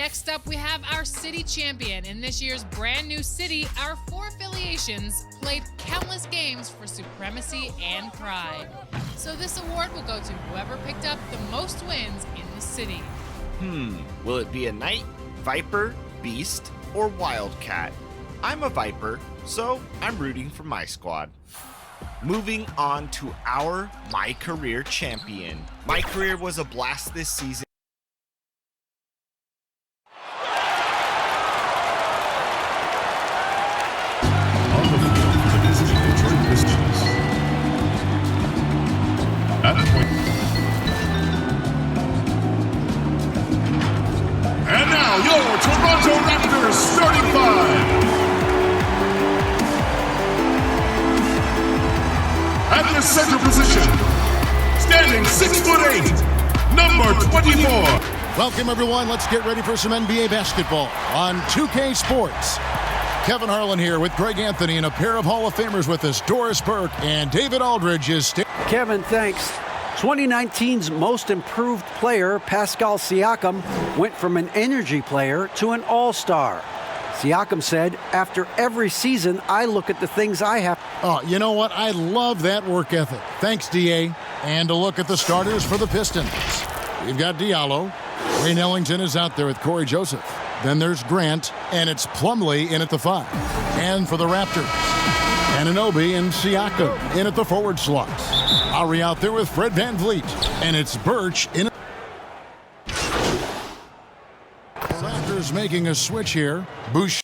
Next up, we have our city champion. In this year's brand new city, our 4 affiliations played countless games for supremacy and pride. So this award will go to whoever picked up the most wins in the city. Will it be a Knight, Viper, Beast, or Wildcat? I'm a Viper, so I'm rooting for my squad. Moving on to our My Career champion. My Career was a blast this season. On the field for the visiting Detroit Pistons. At point. And now your Toronto Raptors starting 5. At the center position, standing 6'8", number 24. Welcome, everyone. Let's get ready for some NBA basketball on 2K Sports. Kevin Harlan here with Greg Anthony and a pair of Hall of Famers with us. Doris Burke and David Aldridge is Kevin, thanks. 2019's most improved player, Pascal Siakam, went from an energy player to an all-star. Siakam said, after every season, I look at the things I have. Oh, you know what? I love that work ethic. Thanks, D.A. And a look at the starters for the Pistons. We've got Diallo. Wayne Ellington is out there with Corey Joseph. Then there's Grant, and it's Plumlee in at the 5. And for the Raptors, Anunoby and Siakam in at the forward slot. Lowry out there with Fred VanVleet, and it's Birch in. Raptors making a switch here. Boucher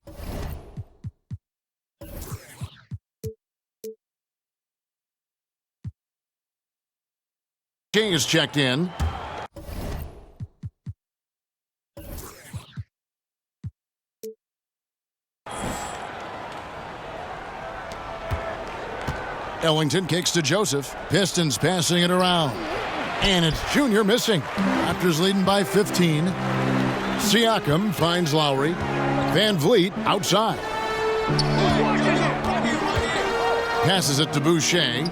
is checked in. Ellington kicks to Joseph. Pistons passing it around. And it's Junior missing. Raptors leading by 15. Siakam finds Lowry. VanVleet outside. Passes it to Boucher.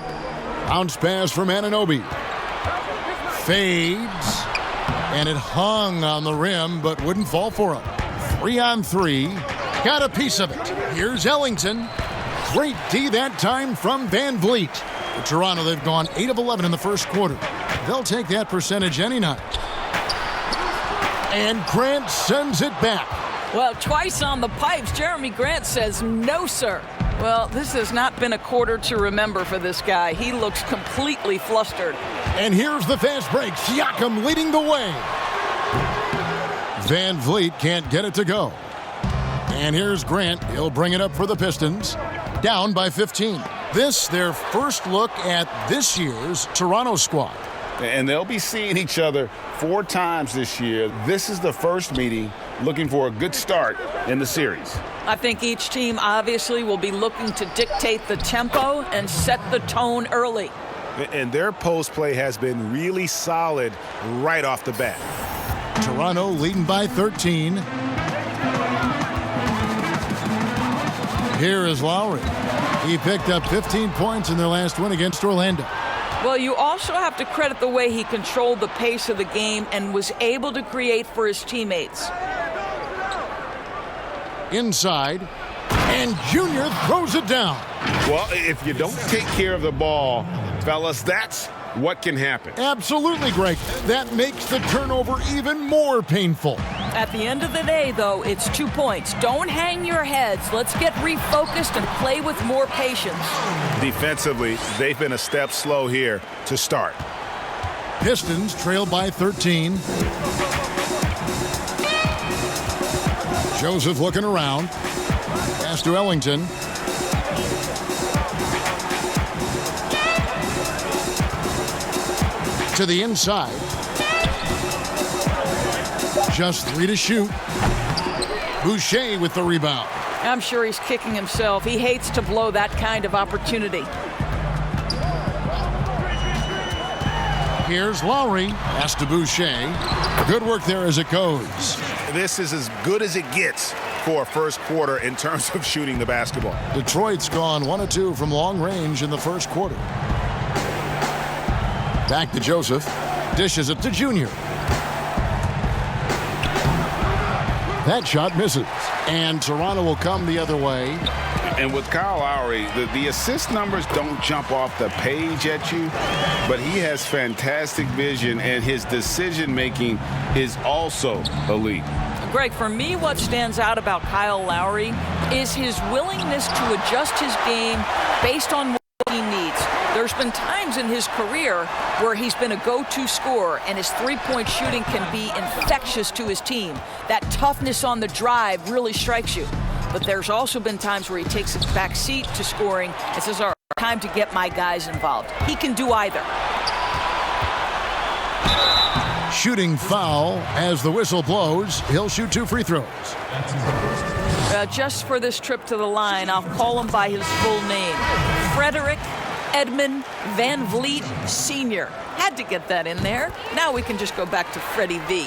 Bounce pass from Anunoby. Fades. And it hung on the rim, but wouldn't fall for him. 3-on-3. Got a piece of it. Here's Ellington. Great D that time from VanVleet. For Toronto, they've gone 8 of 11 in the first quarter. They'll take that percentage any night. And Grant sends it back. Well, twice on the pipes, Jeremy Grant says, no, sir. Well, this has not been a quarter to remember for this guy. He looks completely flustered. And here's the fast break. Siakam leading the way. VanVleet can't get it to go. And here's Grant. He'll bring it up for the Pistons. Down by 15. This, their first look at this year's Toronto squad. And they'll be seeing each other 4 times this year. This is the first meeting, looking for a good start in the series. I think each team obviously will be looking to dictate the tempo and set the tone early. And their post play has been really solid right off the bat. Toronto leading by 13. Here is Lowry. He picked up 15 points in their last win against Orlando. Well, you also have to credit the way he controlled the pace of the game and was able to create for his teammates. Inside, and Junior throws it down. Well, if you don't take care of the ball, fellas, that's what can happen. Absolutely, Greg. That makes the turnover even more painful. At the end of the day, though, it's 2 points. Don't hang your heads. Let's get refocused and play with more patience. Defensively, they've been a step slow here to start. Pistons trail by 13. Joseph looking around. Pass to Ellington. To the inside. Just 3 to shoot. Boucher with the rebound. I'm sure he's kicking himself. He hates to blow that kind of opportunity. Here's Lowry. Pass to Boucher. Good work there as it goes. This is as good as it gets for a first quarter in terms of shooting the basketball. Detroit's gone 1 of 2 from long range in the first quarter. Back to Joseph. Dishes it to Junior. That shot misses. And Toronto will come the other way. And with Kyle Lowry, the assist numbers don't jump off the page at you, but he has fantastic vision, and his decision-making is also elite. Greg, for me, what stands out about Kyle Lowry is his willingness to adjust his game based on what he needs. There's been times in his career where he's been a go-to scorer, and his three-point shooting can be infectious to his team. That toughness on the drive really strikes you. But there's also been times where he takes a back seat to scoring and says, all right, time to get my guys involved. He can do either. Shooting foul as the whistle blows. He'll shoot 2 free throws. Just for this trip to the line, I'll call him by his full name. Frederick Edmund Van Vliet Sr. Had to get that in there. Now we can just go back to Freddie V.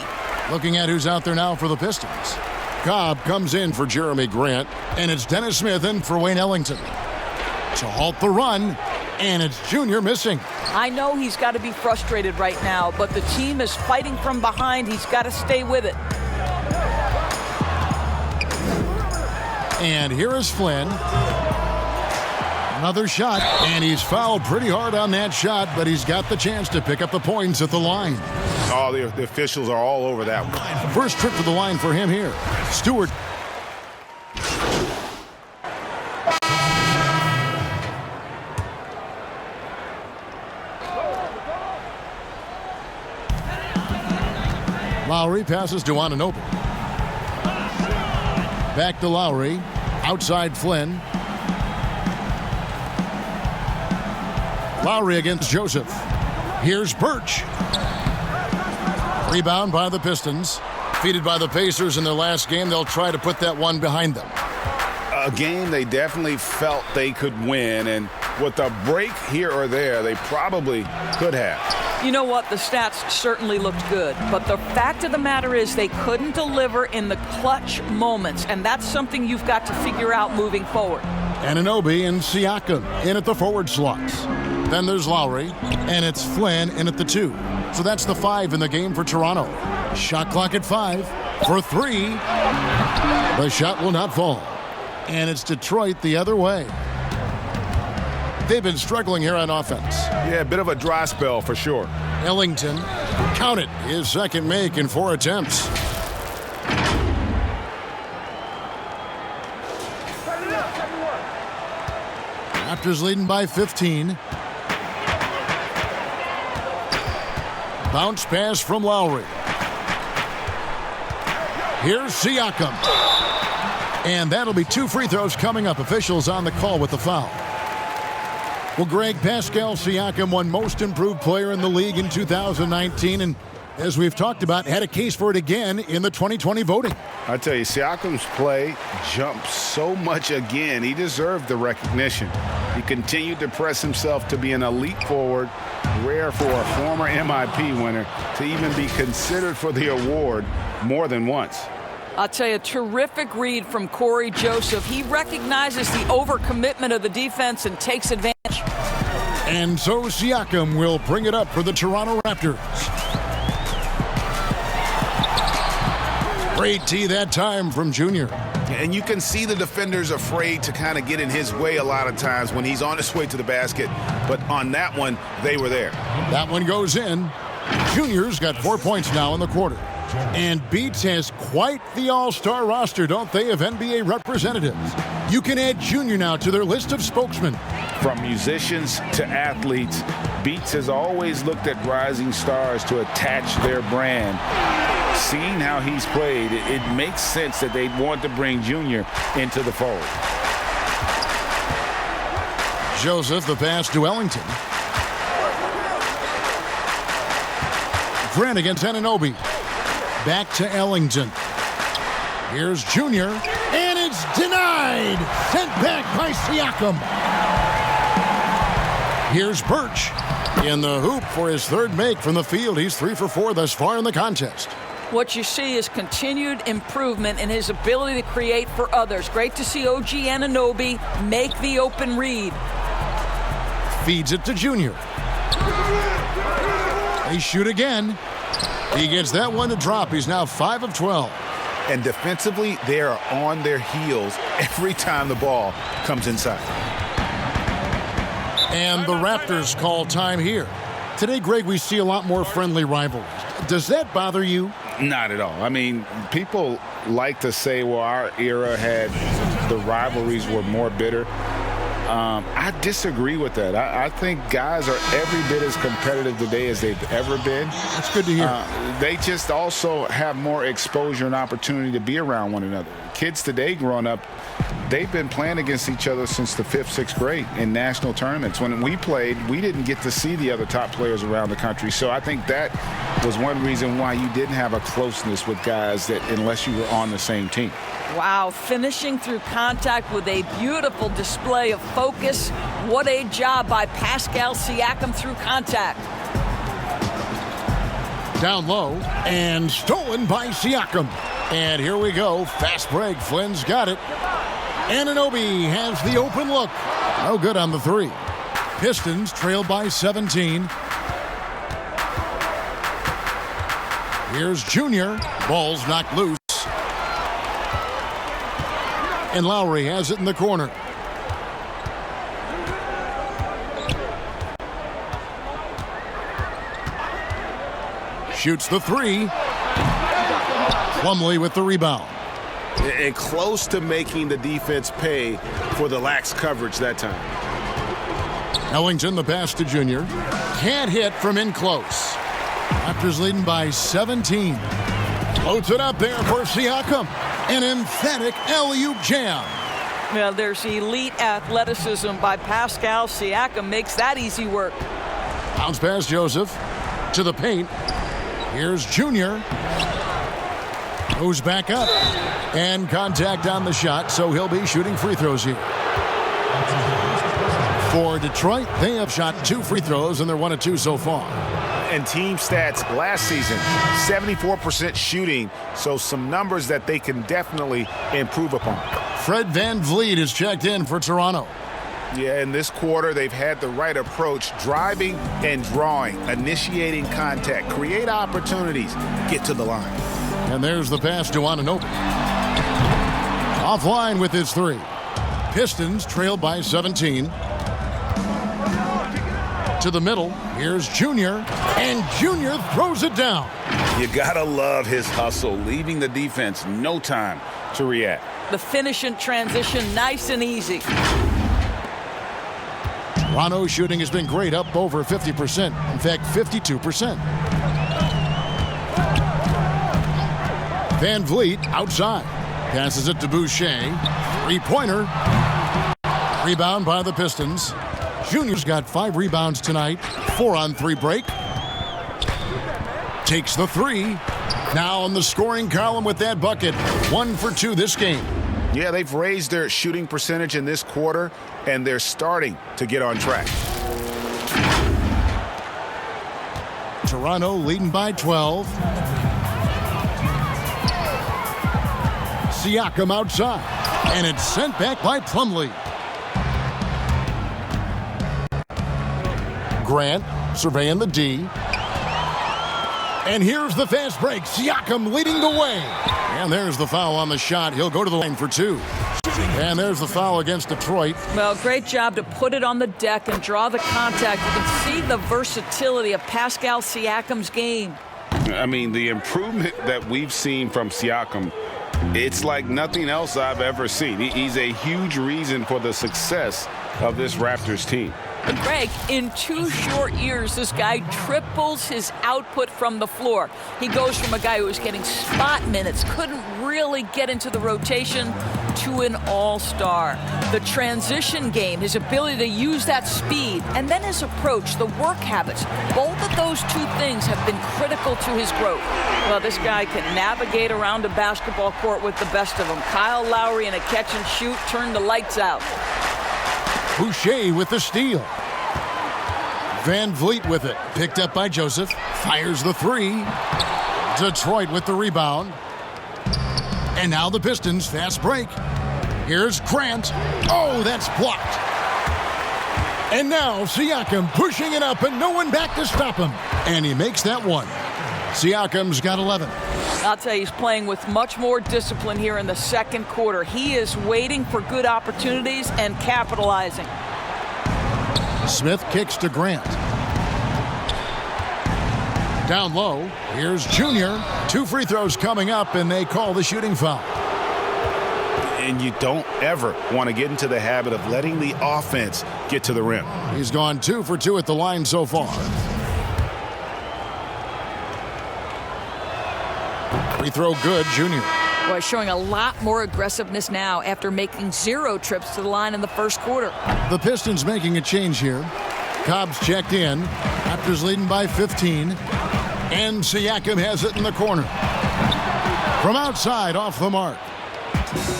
Looking at who's out there now for the Pistons. Cobb comes in for Jeremy Grant, and it's Dennis Smith in for Wayne Ellington. To halt the run, and it's Junior missing. I know he's got to be frustrated right now, but the team is fighting from behind. He's got to stay with it. And here is Flynn. Another shot, and he's fouled pretty hard on that shot, but he's got the chance to pick up the points at the line. Oh, the officials are all over that one. First trip to the line for him here. Stewart. Lowry passes to Anunoby. Back to Lowry. Outside Flynn. Lowry against Joseph. Here's Birch. Rebound by the Pistons. Defeated by the Pacers in their last game. They'll try to put that one behind them. A game they definitely felt they could win, and with a break here or there, they probably could have. You know what? The stats certainly looked good, but the fact of the matter is they couldn't deliver in the clutch moments, and that's something you've got to figure out moving forward. Anunoby and Siakam in at the forward slots. Then there's Lowry, and it's Flynn in at the 2. So that's the 5 in the game for Toronto. Shot clock at 5 for 3. The shot will not fall. And it's Detroit the other way. They've been struggling here on offense. Yeah, a bit of a dry spell for sure. Ellington, count it, his second make in 4 attempts. Raptors leading by 15. Bounce pass from Lowry. Here's Siakam. And that'll be 2 free throws coming up. Officials on the call with the foul. Well, Greg, Pascal Siakam won Most Improved Player in the league in 2019. And as we've talked about, had a case for it again in the 2020 voting. I tell you, Siakam's play jumped so much again. He deserved the recognition. He continued to press himself to be an elite forward. Rare for a former MIP winner to even be considered for the award more than once. I'll tell you, a terrific read from Corey Joseph. He recognizes the overcommitment of the defense and takes advantage. And so Siakam will bring it up for the Toronto Raptors. Great tee that time from Junior. And you can see the defenders afraid to kind of get in his way a lot of times when he's on his way to the basket. But on that one, they were there. That one goes in. Junior's got 4 points now in the quarter. And Beats has quite the all-star roster, don't they, of NBA representatives. You can add Junior now to their list of spokesmen. From musicians to athletes, Beats has always looked at rising stars to attach their brand. Seeing how he's played, it makes sense that they'd want to bring Junior into the fold. Joseph, the pass to Ellington. Grant against Anunoby. Back to Ellington. Here's Junior, and it's denied. Sent back by Siakam. Here's Birch in the hoop for his third make from the field. He's 3 for 4 thus far in the contest. What you see is continued improvement in his ability to create for others. Great to see OG Anunoby make the open read. Feeds it to Junior. They shoot again. He gets that one to drop. He's now 5 of 12. And defensively, they are on their heels every time the ball comes inside. And the Raptors call time here. Today, Greg, we see a lot more friendly rivalries. Does that bother you? Not at all. I mean, people like to say, well, our era had the rivalries were more bitter. I disagree with that. I think guys are every bit as competitive today as they've ever been. That's good to hear. They just also have more exposure and opportunity to be around one another. Kids today growing up, they've been playing against each other since the 5th, 6th grade in national tournaments. When we played, we didn't get to see the other top players around the country. So I think that was one reason why you didn't have a closeness with guys that unless you were on the same team. Wow, finishing through contact with a beautiful display of focus. What a job by Pascal Siakam through contact. Down low and stolen by Siakam. And here we go. Fast break. Flynn's got it. Anunoby has the open look. No good on the three. Pistons trail by 17. Here's Junior. Ball's knocked loose. And Lowry has it in the corner. Shoots the three. Plumlee with the rebound. And close to making the defense pay for the lax coverage that time. Ellington the pass to Junior. Can't hit from in close. Raptors leading by 17. Floats it up there for Siakam. An emphatic alley-oop jam. Well, there's elite athleticism by Pascal Siakam. Makes that easy work. Bounce pass Joseph to the paint. Here's Junior. Goes back up. And contact on the shot, so he'll be shooting free throws here. For Detroit, they have shot 2 free throws, and they're 1 of 2 so far. And team stats last season, 74% shooting, so some numbers that they can definitely improve upon. Fred VanVleet is checked in for Toronto. Yeah, in this quarter, they've had the right approach, driving and drawing, initiating contact, create opportunities, get to the line. And there's the pass to Anunoby. Offline with his three. Pistons trail by 17. To the middle, here's Junior, and Junior throws it down. You gotta love his hustle, leaving the defense no time to react. The finish in transition, nice and easy. Toronto's shooting has been great, up over 50%. In fact, 52%. VanVleet outside. Passes it to Boucher. Three-pointer. Rebound by the Pistons. Junior's got 5 rebounds tonight. 4 on 3 break. Takes the three. Now on the scoring column with that bucket. 1 for 2 this game. Yeah, they've raised their shooting percentage in this quarter, and they're starting to get on track. Toronto leading by 12. Siakam outside. And it's sent back by Plumlee. Grant surveying the D. And here's the fast break. Siakam leading the way. And there's the foul on the shot. He'll go to the line for 2. And there's the foul against Detroit. Well, great job to put it on the deck and draw the contact. You can see the versatility of Pascal Siakam's game. I mean, the improvement that we've seen from Siakam, it's like nothing else I've ever seen. He's a huge reason for the success of this Raptors team. But Greg, in 2 short years, this guy triples his output from the floor. He goes from a guy who was getting spot minutes, couldn't really get into the rotation, to an all-star. The transition game, his ability to use that speed, and then his approach, the work habits, both of those 2 things have been critical to his growth. Well, this guy can navigate around a basketball court with the best of them. Kyle Lowry in a catch and shoot, turned the lights out. Boucher with the steal. VanVleet with it. Picked up by Joseph. Fires the three. Detroit with the rebound. And now the Pistons. Fast break. Here's Grant. Oh, that's blocked. And now Siakam pushing it up and no one back to stop him. And he makes that one. Siakam's got 11. I'll tell you, he's playing with much more discipline here in the second quarter. He is waiting for good opportunities and capitalizing. Smith kicks to Grant. Down low, here's Junior. 2 free throws coming up, and they call the shooting foul. And you don't ever want to get into the habit of letting the offense get to the rim. He's gone 2 for 2 at the line so far. Free throw good, Junior. Boy, showing a lot more aggressiveness now after making 0 trips to the line in the first quarter. The Pistons making a change here. Cobb's checked in. Raptors leading by 15. And Siakam has it in the corner. From outside, off the mark.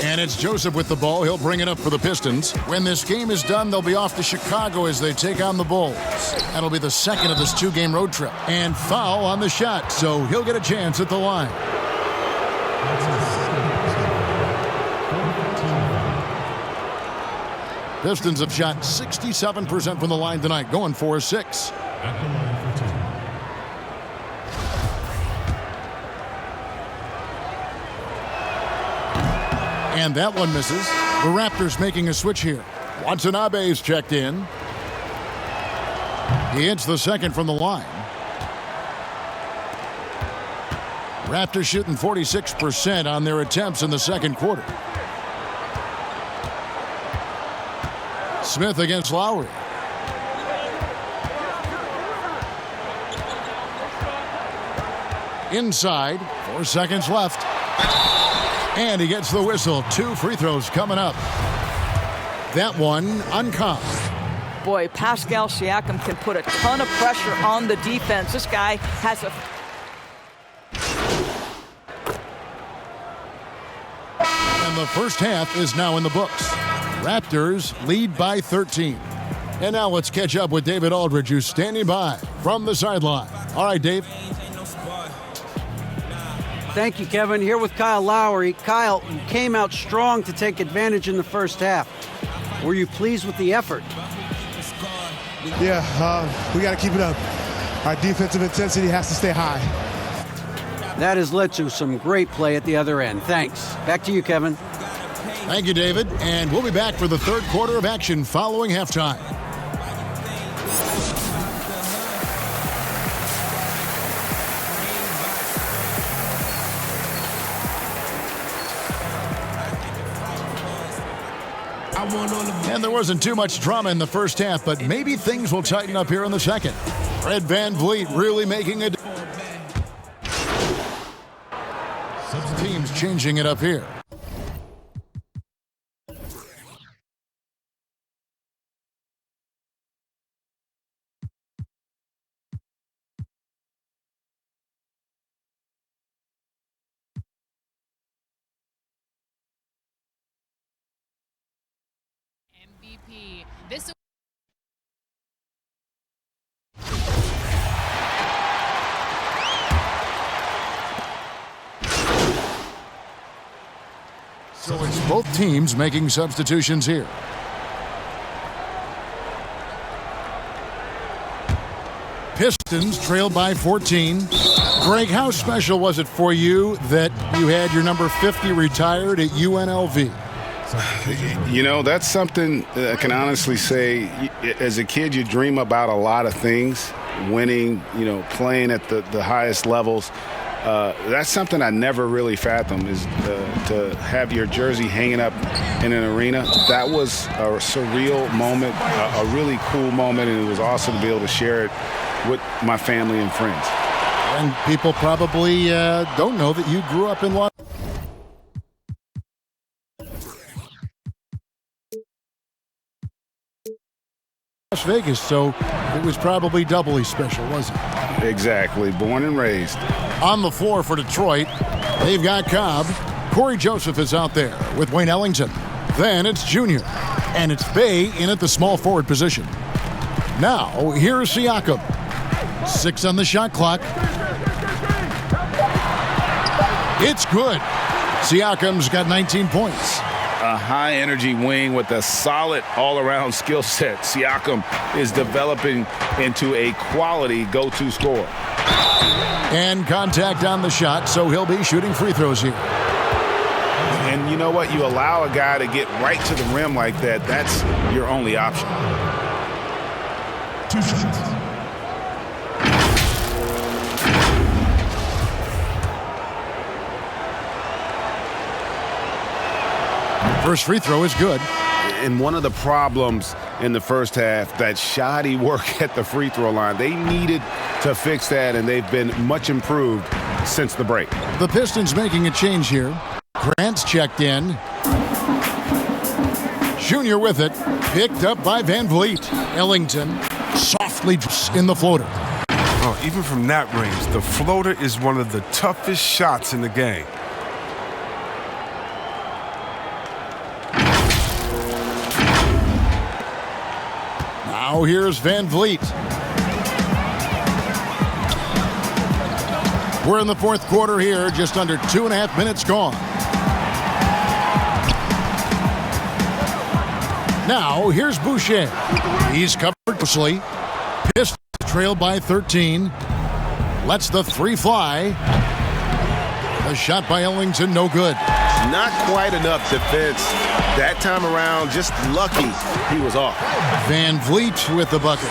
And it's Joseph with the ball. He'll bring it up for the Pistons. When this game is done, they'll be off to Chicago as they take on the Bulls. That'll be the second of this 2-game road trip. And foul on the shot, so he'll get a chance at the line. Pistons have shot 67% from the line tonight, going 4-6. And that one misses. The Raptors making a switch here. Watanabe's checked in. He hits the second from the line. Raptors shooting 46% on their attempts in the second quarter. Smith against Lowry. Inside, 4 seconds left. And he gets the whistle. 2 free throws coming up. That one uncaught. Boy, Pascal Siakam can put a ton of pressure on the defense. This guy has a... And the first half is now in the books. Raptors lead by 13. And now let's catch up with David Aldridge, who's standing by from the sideline. All right, Dave. Thank you, Kevin. Here with Kyle Lowry. Kyle, you came out strong to take advantage in the first half. Were you pleased with the effort? Yeah, we got to keep it up. Our defensive intensity has to stay high. That has led to some great play at the other end. Thanks. Back to you, Kevin. Thank you, David. And we'll be back for the third quarter of action following halftime. And there wasn't too much drama in the first half, but maybe things will tighten up here in the second. Fred VanVleet really making a... Teams changing it up here. MVP. This So it's both teams making substitutions here. Pistons trail by 14. Greg, how special was it for you that you had your number 50 retired at UNLV? You know, that's something I can honestly say. As a kid, you dream about a lot of things, winning, you know, playing at the highest levels. That's something I never really fathomed, is to have your jersey hanging up in an arena. That was a surreal moment, a really cool moment, and it was awesome to be able to share it with my family and friends. And people probably don't know that you grew up in Las Vegas, so it was probably doubly special, wasn't it? Exactly. Born and raised. On the floor for Detroit, they've got Cobb. Corey Joseph is out there with Wayne Ellington. Then it's Junior. And it's Bay in at the small forward position. Now, here's Siakam. 6 on the shot clock. It's good. Siakam's got 19 points. A high-energy wing with a solid all-around skill set. Siakam is developing into a quality go-to scorer. And contact on the shot, so he'll be shooting free throws here. And you know what? You allow a guy to get right to the rim like that, that's your only option. 2 shots. First free throw is good. And one of the problems in the first half, that shoddy work at the free throw line. They needed to fix that, and they've been much improved since the break. The Pistons making a change here. Grant's checked in. Junior with it. Picked up by Van Vliet. Ellington softly in the floater. Oh, even from that range, the floater is one of the toughest shots in the game. Now here's Van Vliet. We're in the fourth quarter here, just under 2.5 minutes gone. Now here's Boucher. He's covered closely. Pistons trailed by 13. Lets the three fly. The shot by Ellington, no good. Not quite enough defense that time around. Just lucky he was off. Van Vliet with the bucket.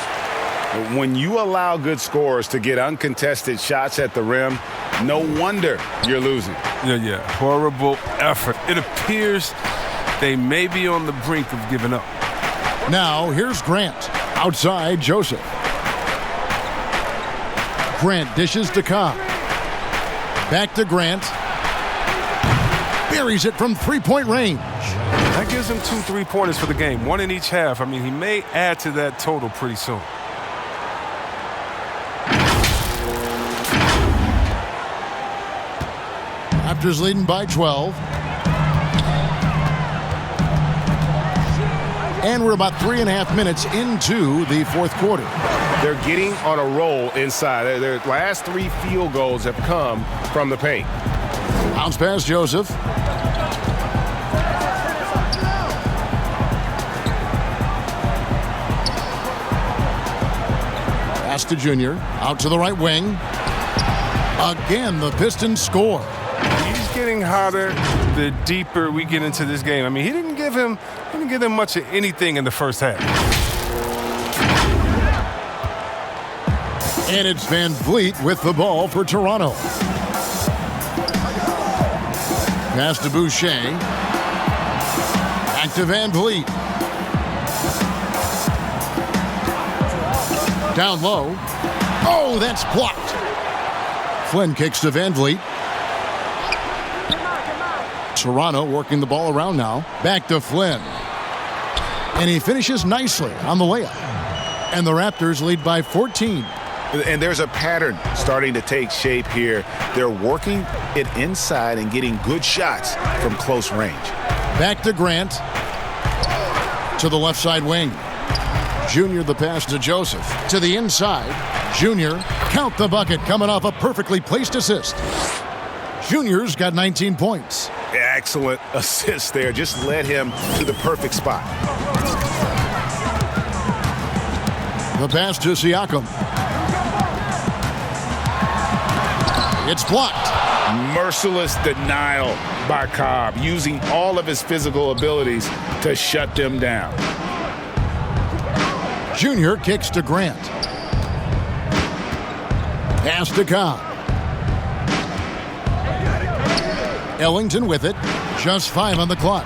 When you allow good scorers to get uncontested shots at the rim, no wonder you're losing. Yeah. Horrible effort. It appears they may be on the brink of giving up. Now here's Grant. Outside, Joseph. Grant dishes to Cobb. Back to Grant. Buries it from three-point range. That gives him 2 3-pointers for the game, 1 in each half. I mean, he may add to that total pretty soon. Raptors leading by 12. And we're about 3.5 minutes into the fourth quarter. They're getting on a roll inside. Their last 3 field goals have come from the paint. Bounce pass, Joseph. Pass to Junior. Out to the right wing. Again, the Pistons score. He's getting hotter the deeper we get into this game. I mean, he didn't give him much of anything in the first half. And it's Van Vliet with the ball for Toronto. Pass to Boucher. Back to Van Vliet. Down low. Oh, that's blocked. Flynn kicks to Van Vliet. Toronto working the ball around now. Back to Flynn. And he finishes nicely on the layup. And the Raptors lead by 14. And there's a pattern starting to take shape here. They're working it inside and getting good shots from close range. Back to Grant. To the left side wing. Junior the pass to Joseph. To the inside. Junior, count the bucket, coming off a perfectly placed assist. Junior's got 19 points. Excellent assist there. Just led him to the perfect spot. The pass to Siakam. It's blocked. Merciless denial by Cobb, using all of his physical abilities to shut them down. Junior kicks to Grant. Pass to Cobb. Ellington with it. Just 5 on the clock.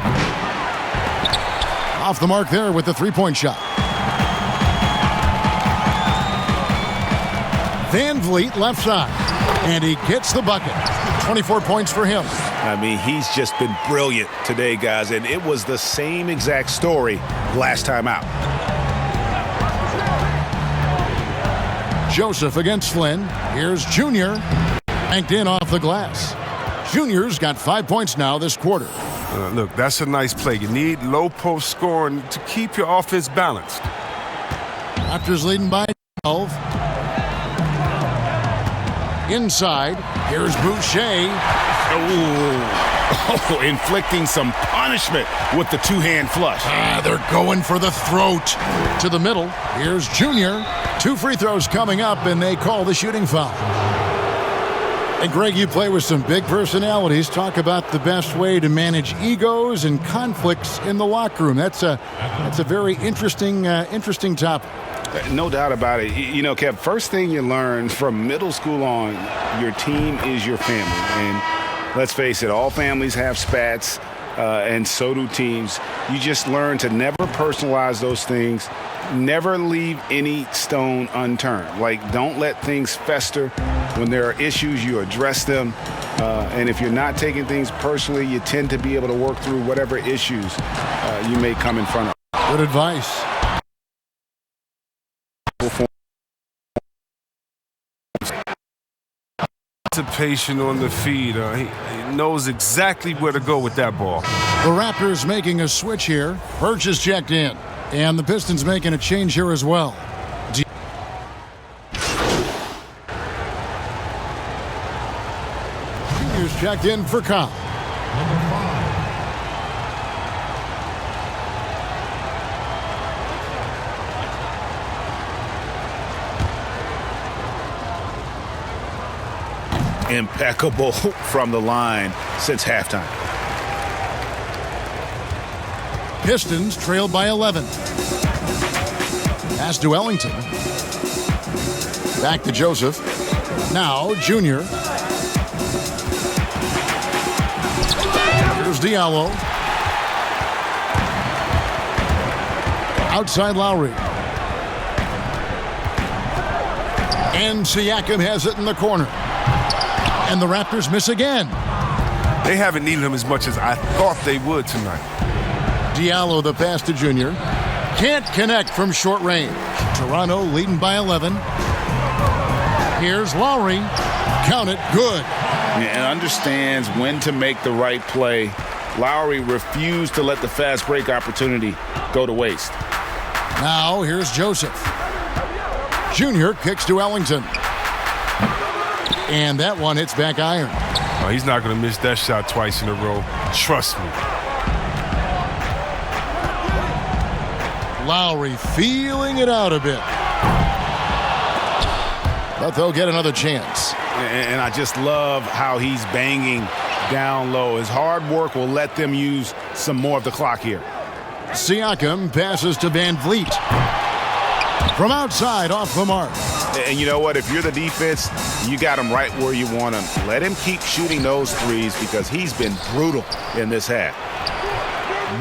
Off the mark there with the three-point shot. Van Vliet left side. And he gets the bucket. 24 points for him. I mean, he's just been brilliant today, guys. And it was the same exact story last time out. Joseph against Flynn. Here's Junior. Banked in off the glass. Junior's got 5 points now this quarter. Look, that's a nice play. You need low post scoring to keep your offense balanced. Raptors leading by 12. Inside. Here's Boucher. Oh, inflicting some punishment with the two-hand flush. They're going for the throat. To the middle. Here's Junior. 2 free throws coming up, and they call the shooting foul. And Greg, you play with some big personalities. Talk about the best way to manage egos and conflicts in the locker room. That's a very interesting topic. No doubt about it. You know, Kev, first thing you learn from middle school on, your team is your family. And let's face it, all families have spats, and so do teams. You just learn to never personalize those things. Never leave any stone unturned. Like, don't let things fester. When there are issues, you address them. And if you're not taking things personally, you tend to be able to work through whatever issues you may come in front of. Good advice. Anticipation on the feed. He knows exactly where to go with that ball. The Raptors making a switch here. Birch is checked in. And the Pistons making a change here as well. Junior's checked in for Kyle. Impeccable from the line since halftime. Pistons trailed by 11. Pass to Ellington. Back to Joseph. Now Junior. Here's Diallo. Outside Lowry. And Siakam has it in the corner. And the Raptors miss again. They haven't needed him as much as I thought they would tonight. Diallo, the pass to Junior. Can't connect from short range. Toronto leading by 11. Here's Lowry. Count it. Good. And understands when to make the right play. Lowry refused to let the fast break opportunity go to waste. Now here's Joseph. Junior kicks to Ellington. And that one hits back iron. Oh, he's not going to miss that shot twice in a row. Trust me. Lowry feeling it out a bit. But they'll get another chance. And I just love how he's banging down low. His hard work will let them use some more of the clock here. Siakam passes to Van Vliet. From outside, off the mark. And you know what? If you're the defense, you got him right where you want him. Let him keep shooting those threes because he's been brutal in this half.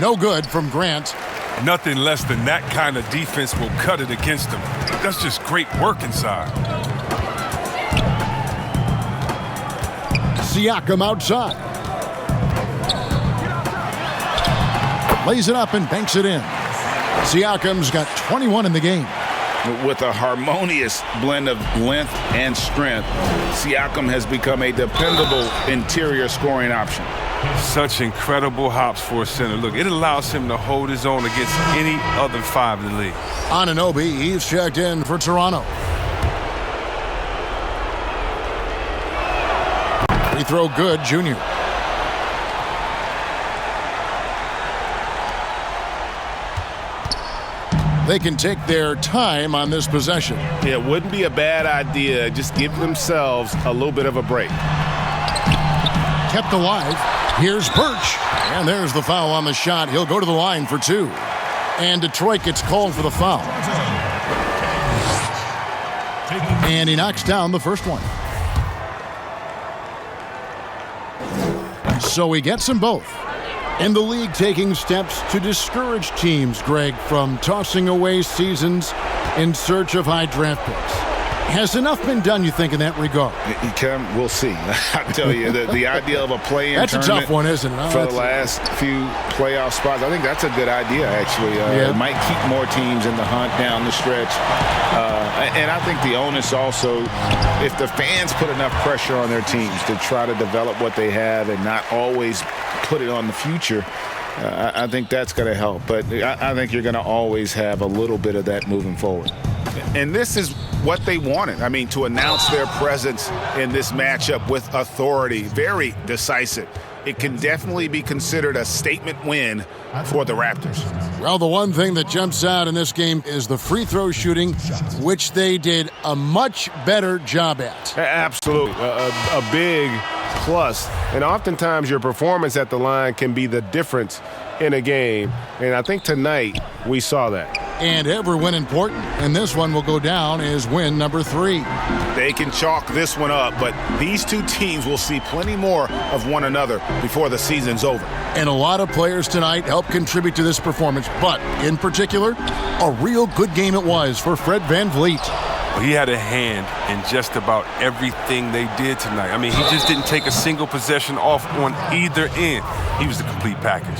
No good from Grant. Nothing less than that kind of defense will cut it against him. That's just great work inside. Siakam outside. Lays it up and banks it in. Siakam's got 21 in the game. With a harmonious blend of length and strength, Siakam has become a dependable interior scoring option. Such incredible hops for a center. Look, it allows him to hold his own against any other five in the league. Anunoby, he's checked in for Toronto. Free throw good, Junior. They can take their time on this possession. It wouldn't be a bad idea. Just give themselves a little bit of a break. Kept alive. Here's Birch. And there's the foul on the shot. He'll go to the line for 2. And Detroit gets called for the foul. And he knocks down the first one. So he gets them both. And the league taking steps to discourage teams, Greg, from tossing away seasons in search of high draft picks. Has enough been done, you think, in that regard? We'll see. I tell you, the idea of a play-in that's tournament a tough one, isn't it? For the last few playoff spots, I think that's a good idea, actually. It might keep more teams in the hunt down the stretch. And I think the onus also, if the fans put enough pressure on their teams to try to develop what they have and not always put it on the future, I think that's going to help. But I think you're going to always have a little bit of that moving forward. And this is what they wanted. I mean, to announce their presence in this matchup with authority, very decisive. It can definitely be considered a statement win for the Raptors. Well, the one thing that jumps out in this game is the free throw shooting, which they did a much better job at. Absolutely. A big plus. And oftentimes your performance at the line can be the difference in a game. And I think tonight we saw that. And every win important. And this one will go down as win number 3. They can chalk this one up, but these two teams will see plenty more of one another before the season's over. And a lot of players tonight helped contribute to this performance, but in particular, a real good game it was for Fred VanVleet. He had a hand in just about everything they did tonight. I mean, he just didn't take a single possession off on either end. He was the complete package.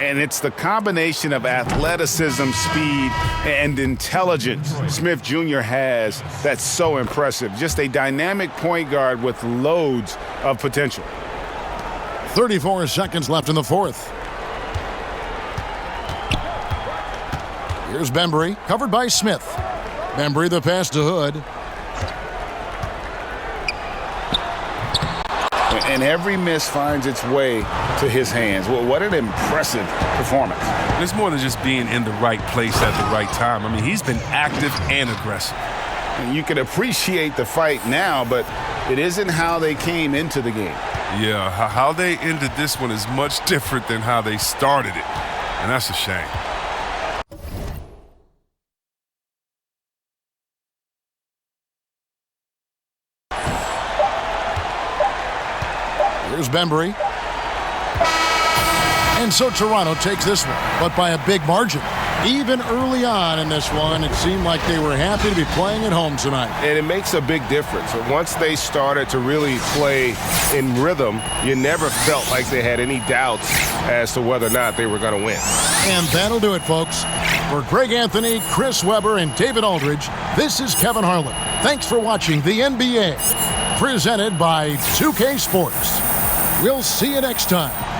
And it's the combination of athleticism, speed, and intelligence Smith Jr. has that's so impressive. Just a dynamic point guard with loads of potential. 34 seconds left in the fourth. Here's Bembry, covered by Smith. Bembry the pass to Hood. And every miss finds its way to his hands. Well, what an impressive performance. It's more than just being in the right place at the right time. I mean, he's been active and aggressive. And you can appreciate the fight now, but it isn't how they came into the game. Yeah, how they ended this one is much different than how they started it. And that's a shame. Here's Bembry. And so Toronto takes this one, but by a big margin. Even early on in this one, it seemed like they were happy to be playing at home tonight. And it makes a big difference. Once they started to really play in rhythm, you never felt like they had any doubts as to whether or not they were going to win. And that'll do it, folks. For Greg Anthony, Chris Webber, and David Aldridge, this is Kevin Harlan. Thanks for watching the NBA, presented by 2K Sports. We'll see you next time.